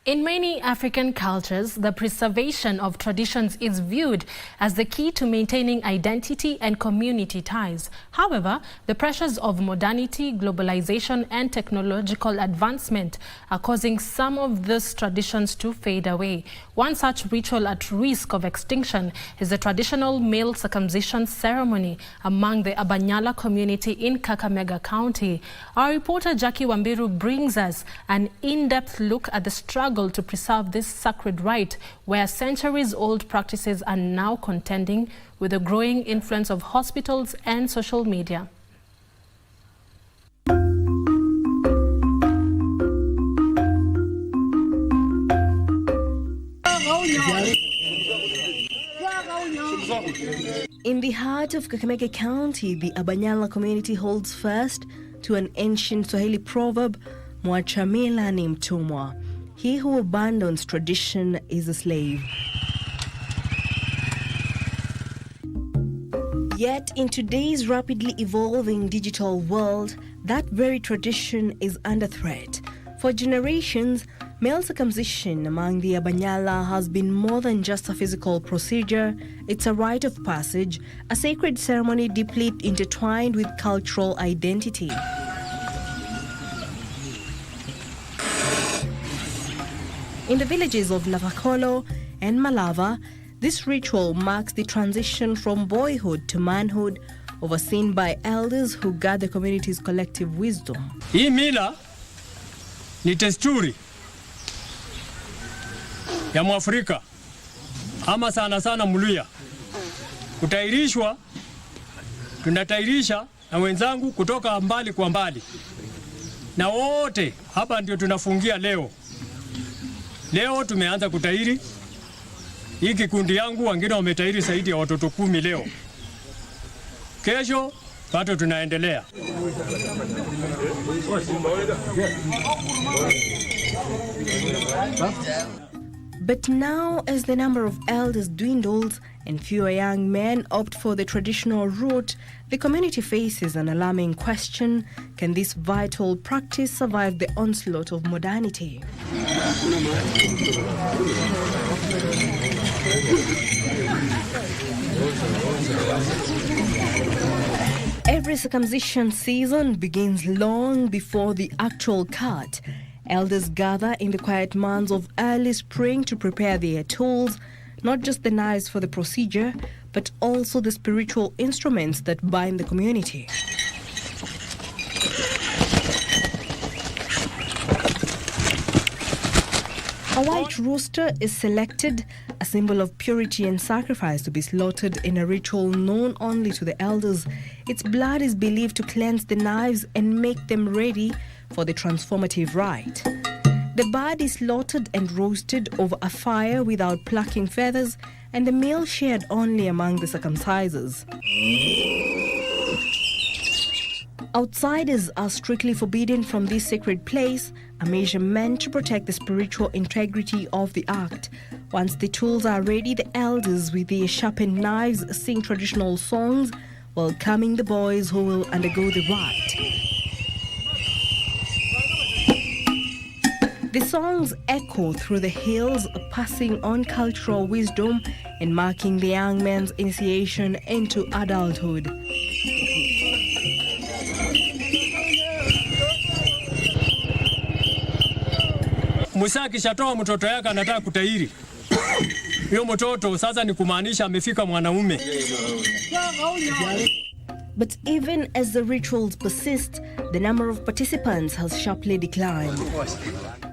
In many African cultures, the preservation of traditions is viewed as the key to maintaining identity and community ties. However, the pressures of modernity, globalization, and technological advancement are causing some of these traditions to fade away. One such ritual at risk of extinction is the traditional male circumcision ceremony among the Abanyala community in Kakamega County. Our reporter Jackie Wambiru brings us an in-depth look at the struggle to preserve this sacred rite, where centuries-old practices are now contending with the growing influence of hospitals and social media. In the heart of Kakamega County, the Abanyala community holds fast to an ancient Swahili proverb, "Mwacha mila ni mtumwa." He who abandons tradition is a slave. Yet, in today's rapidly evolving digital world, that very tradition is under threat. For generations, male circumcision among the Abanyala has been more than just a physical procedure. It's a rite of passage, a sacred ceremony deeply intertwined with cultural identity. In the villages of Navakolo and Malava, this ritual marks the transition from boyhood to manhood, overseen by elders who guard the community's collective wisdom. Hii mila ni desturi ya Mwafrika ama sana Mluya. Kutairishwa, tunatairisha na wenzangu kutoka mbali kwa mbali. Na wote hapa ndio tunafungia leo. Leo tumeanza kutairi. Hii kikundi yangu wengine wametairi zaidi ya watoto 10 leo. Kesho bado tunaendelea. But now, as the number of elders dwindles and fewer young men opt for the traditional route, the community faces an alarming question: can this vital practice survive the onslaught of modernity? Every circumcision season begins long before the actual cut. Elders gather in the quiet months of early spring to prepare their tools, not just the knives for the procedure, but also the spiritual instruments that bind the community. A white rooster is selected, a symbol of purity and sacrifice, to be slaughtered in a ritual known only to the elders. Its blood is believed to cleanse the knives and make them ready for the transformative rite. The bird is slaughtered and roasted over a fire without plucking feathers, and the meal shared only among the circumcisers. Outsiders are strictly forbidden from this sacred place, a measure meant to protect the spiritual integrity of the act. Once the tools are ready, the elders with their sharpened knives sing traditional songs, welcoming the boys who will undergo the rite. The songs echo through the hills, passing on cultural wisdom and marking the young man's initiation into adulthood. Musa kishatoa mtoto yake anataka kutairi. Hiyo mtoto sasa ni kumaanisha amefika mwanaume. But even as the rituals persist, the number of participants has sharply declined.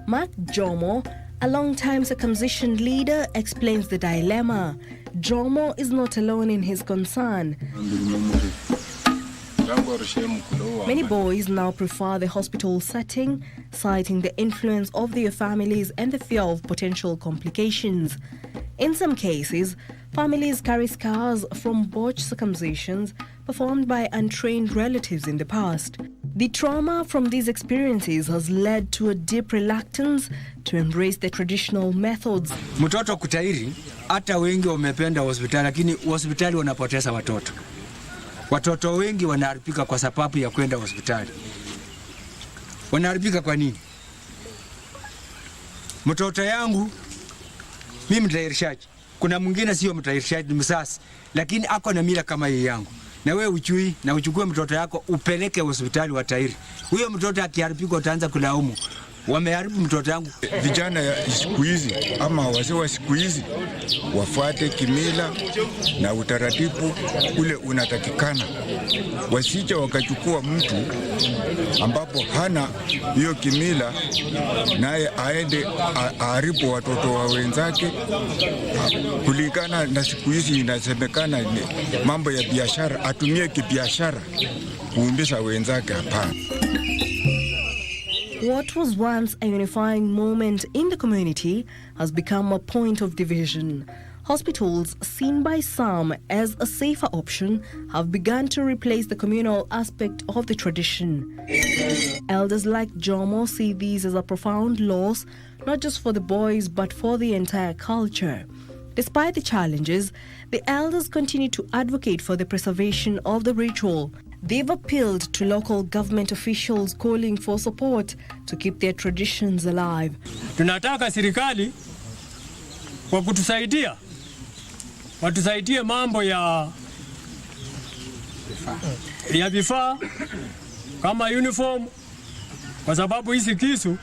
Mark Jomo, a long-time circumcision leader, explains the dilemma. Jomo is not alone in his concern. Many boys now prefer the hospital setting, citing the influence of their families and the fear of potential complications. In some cases, families carry scars from botched circumcisions performed by untrained relatives in the past. The trauma from these experiences has led to a deep reluctance to embrace the traditional methods. Mtoto kutairi, hata wengi wamependa hospitali, lakini hospitali wanapoteza watoto. Watoto wengi wanaharibika kwa sababu ya kwenda hospitali. Wanaharibika kwa nini? mtoto yangu mimi mtairishaji, kuna mwingine sio mtairishaji, msasi, lakini ako na mila kama hii yangu. Na wewe uchui na uchukue mtoto yako upeleke hospitali wa tairi. Huyo mtoto akiharibika utaanza kulaumu, wameharibu mtoto yangu. Vijana ya siku hizi ama wazee wa siku hizi wafuate kimila na utaratibu ule unatakikana, wasije wakachukua mtu ambapo hana hiyo kimila naye aende aharibu watoto wa wenzake. Kulingana na siku hizi inasemekana ni mambo ya biashara, atumie kibiashara kuumbisha wenzake. Hapana. What was once a unifying moment in the community has become a point of division. Hospitals, seen by some as a safer option, have begun to replace the communal aspect of the tradition. Elders like Jomo see these as a profound loss, not just for the boys but for the entire culture. Despite the challenges, the elders continue to advocate for the preservation of the ritual. They've appealed to local government officials calling for support to keep their traditions alive. Tunataka serikali kwa kutusaidia, watusaidie mambo ya vifaa kama uniform, kwa sababu hizi kisu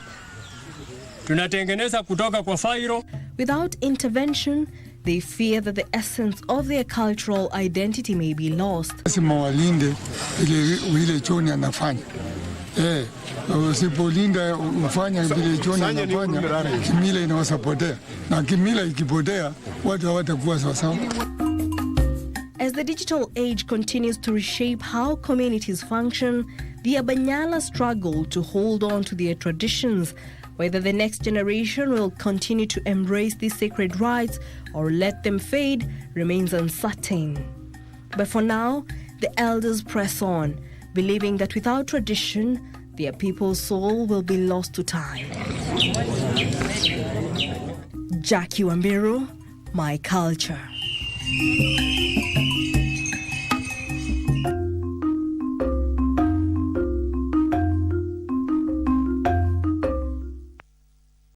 tunatengeneza kutoka kwa fairo. Without intervention, they fear that the essence of their cultural identity may be lost. Walinde ile John anafanya. Usipolinda ufanya vile John anafanya, kimila inawasapotea. Na kimila ikipotea, watu hawatakuwa sawa. As the digital age continues to reshape how communities function, the Abanyala struggle to hold on to their traditions. Whether the next generation will continue to embrace these sacred rites or let them fade remains uncertain. But for now, the elders press on, believing that without tradition, their people's soul will be lost to time. Jackie Wambiru, My Culture.